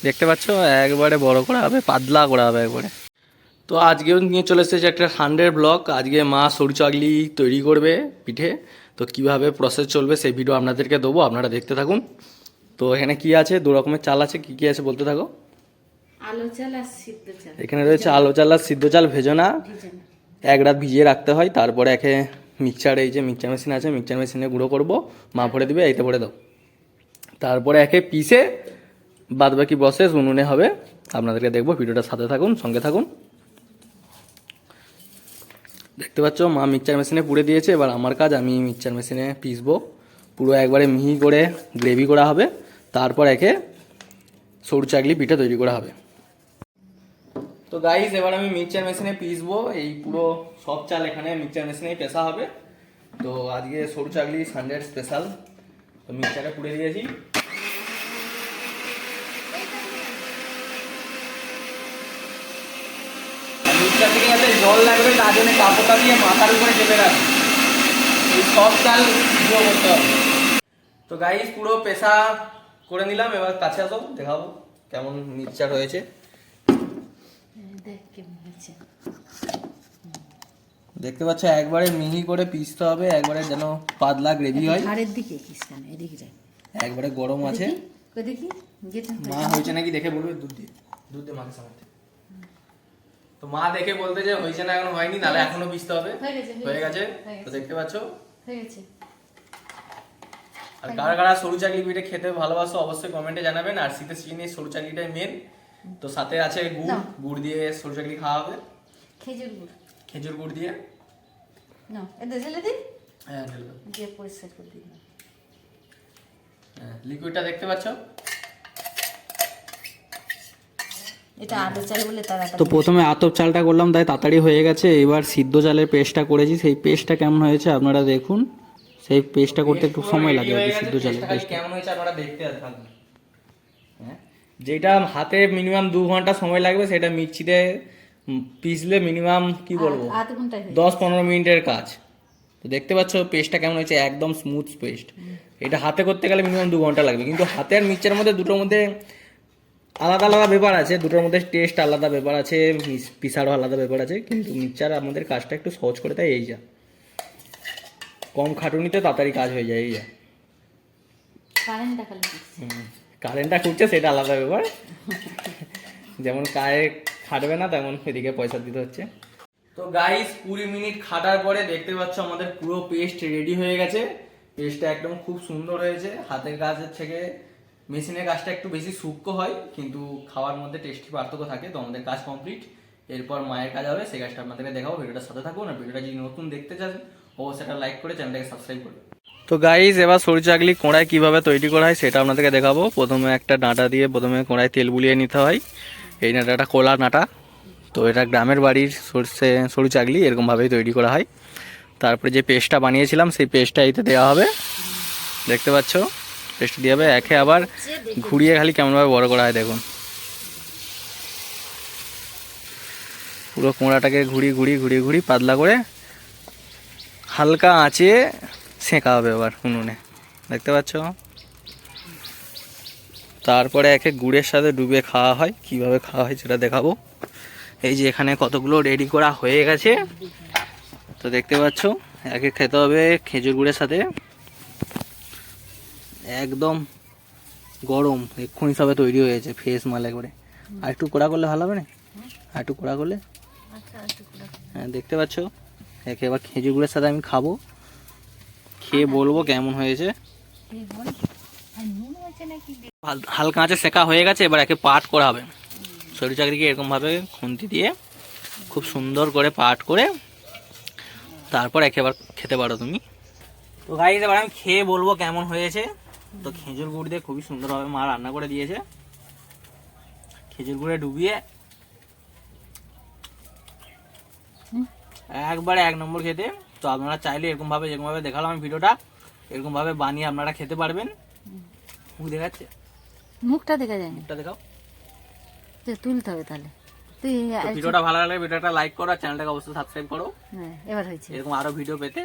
দেখতে পাচ্ছ একবারে বড় করা হবে, পাতলা করা হবে একবারে। তো আজকেও নিয়ে চলে এসেছে একটা সানডের ব্লগ। আজকে মা সরু চাগলি তৈরি করবে পিঠে, তো কিভাবে প্রসেস চলবে সেই ভিডিও আপনাদেরকে দেবো, আপনারা দেখতে থাকুন। তো এখানে কি আছে, দু রকমের চাল আছে, কি কি আছে বলতে থাকো। আলো চাল আর সিদ্ধ চাল। এখানে রয়েছে আলো চাল আর সিদ্ধ চাল ভেজনা, এক রাত ভিজিয়ে রাখতে হয়। তারপরে একে মিক্সচার, এই যে মিক্সচার মেশিন আছে, মিক্সচার মেশিনে গুঁড়ো করবো, মা ভরে দিবে, এইতে ভরে দাও। তারপরে একে পিষে বাদ বাকি প্রসেস উনুনে হবে, আপনাদেরকে দেখবো, ভিডিওটার সাথে থাকুন, সঙ্গে থাকুন। দেখতে পাচ্ছ মা মিক্সচার মেশিনে পুড়ে দিয়েছে, এবার আমার কাজ, আমি মিক্সচার মেশিনে পিসবো, পুরো একবারে মিহি করে গ্রেভি করা হবে। তারপর একে সরু চাগলি পিঠে তৈরি করা হবে। তো গাইস এবার আমি মিক্সচার মেশিনে পিসবো, এই পুরো সব চাল এখানে মিক্সচার মেশিনেই পেশা হবে। তো আজকে সরু চাগলি সানডের স্পেশাল, তো মিক্সচারে পুড়ে দিয়েছি। মিক্সচার থেকে যাতে জল লাগবে তার জন্য কাপড়টা দিয়ে মাথার উপরে চেপে রাখি, এই সব চাল গুঁড়ো করতে হবে। তো গাইস পুরো পেশা করে নিলাম, এবার কাছে আসো দেখাবো কেমন মিক্সচার হয়েছে। দেখ কেমন হয়েছে। দেখতে পাচ্ছ একবারে মিহি করে পিসতে হবে, একবারে যেন পাতলা গ্রেভি হয়। ধারের দিকে কিসখানে এদিকে যাই, একবারে গরম আছে। কই দেখি যেটা মা হয়েছে নাকি দেখে বলবে, দুধ দিয়ে, দুধ দিয়ে মাকে সামনে। তো মা দেখে বলতে যে হয়েছে না, এখনো হয়নি, নাহলে এখনো পিসতে হবে। হয়ে গেছে। তো দেখতে পাচ্ছ হয়ে গেছে। আর কারা কারা সরু চাকলি পিঠে খেতে ভালোবাসো অবশ্যই কমেন্টে জানাবেন। আর শীতের সিজনে সরু চাকলিটাই মেন। তো সাথে আছে গুড়, গুড় দিয়ে সরু চাকলি খাওয়া হবে। খেজুর গুড়, খেজুর গুড় দিয়ে না এটা ঢেলে দিই। হ্যাঁ ঢেলবে, দিয়ে পরিষ্কার করে দিই। হ্যাঁ লিকুইডটা দেখতে পাচ্ছ। এটা আদা চাল বলে তারা। তো প্রথমে আতপ চালটা করলাম, তাই তাড়াতাড়ি হয়ে গেছে। এবার সিদ্ধ চালের পেস্টটা করেছি, সেই পেস্টটা কেমন হয়েছে আপনারা দেখুন। সেই পেস্টটা করতে একটু সময় লাগে আর কি, সিদ্ধ চালের পেস্ট কেমন হয়েছে আপনারা দেখতে থাকুন। হ্যাঁ, যেটা হাতে মিনিমাম 2 ঘন্টা সময় লাগবে, সেটা মিক্সিতে পিসলে মিনিমাম কি বলবো 10-15 মিনিটের কাজ। তো দেখতে পাচ্ছ পেস্টটা কেমন হয়েছে, একদম স্মুথ পেস্ট। এটা হাতে করতে গেলে মিনিমাম 2 ঘন্টা লাগবে, কিন্তু হাতে আর মিক্সচারের মধ্যে দুটোর মধ্যে আলাদা আলাদা ব্যাপার আছে, দুটোর মধ্যে টেস্ট আলাদা ব্যাপার আছে, পিসারও আলাদা ব্যাপার আছে। কিন্তু মিক্সচার আমাদের কাজটা একটু সহজ করে দেয়, এই যা কম খাটুনিতে তাড়াতাড়ি কাজ হয়ে যায়, এই যা। কারেন্টটা খুঁজছে সেটা আলাদা ব্যাপার, যেমন কায়ে খাটবে না তেমন এদিকে পয়সা দিতে হচ্ছে। তো গাইস 20 মিনিট খাটার পরে দেখতে পাচ্ছ আমাদের পুরো পেস্ট রেডি হয়ে গেছে। পেস্টটা একদম খুব সুন্দর হয়েছে, হাতের কাজের থেকে মেশিনের কাজটা একটু বেশি সূক্ষ্ম হয়, কিন্তু খাওয়ার মধ্যে টেস্টি পার্থক্য থাকে। তো আমাদের কাজ কমপ্লিট, এরপর মায়ের কাজ হবে, সেই কাজটা আপনাদেরকে দেখাবো। ভিডিওটার সাথে থাকুন, আর ভিডিওটা যদি নতুন দেখতে চান অবশ্যই একটা লাইক করে চ্যানেলটাকে সাবস্ক্রাইব করবেন। তো গাইস এবার সরু চাগলি কড়াই কীভাবে তৈরি করা হয় সেটা আপনাদেরকে দেখাবো। প্রথমে একটা ডাঁটা দিয়ে প্রথমে কড়াই তেল বুলিয়ে নিতে হয়। এই ডাঁটাটা কোলা ডাঁটা, তো এটা গ্রামের বাড়ির সরু চাগলি এরকমভাবেই তৈরি করা হয়। তারপরে যে পেস্টটা বানিয়েছিলাম সেই পেস্টটা এতে দেওয়া হবে, দেখতে পাচ্ছ পেস্ট দিয়ে হবে। একে আবার ঘুরিয়ে খালি কেমনভাবে বড় করা হয় দেখুন, পুরো কোঁড়াটাকে ঘুরি পাতলা করে হালকা আঁচে সেঁকা হবে এবার উনুনে, দেখতে পাচ্ছ। তারপরে একে গুড়ের সাথে ডুবিয়ে খাওয়া হয়, কিভাবে খাওয়া হয় সেটা দেখাবো। এই যে এখানে কতগুলো রেডি করা হয়ে গেছে, তো দেখতে পাচ্ছ একে খেতে হবে খেজুর গুড়ের সাথে, একদম গরম এক্ষুনি সবে তৈরি হয়েছে ফ্রেশ মালে করে। আর একটু কড়া করলে ভালো হবে না, আর একটু কড়া করলে। হ্যাঁ দেখতে পাচ্ছ একে এবার খেজুর গুড়ের সাথে আমি খাবো, খেয়ে বলবো কেমন হয়েছে। হালকা আঁচে সেকা হয়ে গেছে, এবার একে পাট করা হবে। সরু চাকরিকে এরকমভাবে খুন্তি দিয়ে খুব সুন্দর করে পাট করে তারপর একেবারে খেতে পারো তুমি। তো গাইস এবার আমি খেয়ে বলবো কেমন হয়েছে। তো খেজুর গুড় দিয়ে খুবই সুন্দরভাবে মা রান্না করে দিয়েছে, খেজুর গুড়ে ডুবিয়ে একবারে 1 নম্বর খেতে। তো আপনারা চাইলে এরকমভাবে যেরকমভাবে দেখালাম আমি ভিডিওটা, এরকমভাবে বানিয়ে আপনারা খেতে পারবেন। মুখ দেখাচ্ছে, মুখটা দেখা যায়, মুখটা দেখাও, তুলতে হবে তাহলে। ভিডিওটা ভালো লাগলে ভিডিওটা লাইক করো, আর চ্যানেলটাকে অবশ্যই সাবস্ক্রাইব করো। এবার হয়েছে, এরকম আরো ভিডিও পেতে।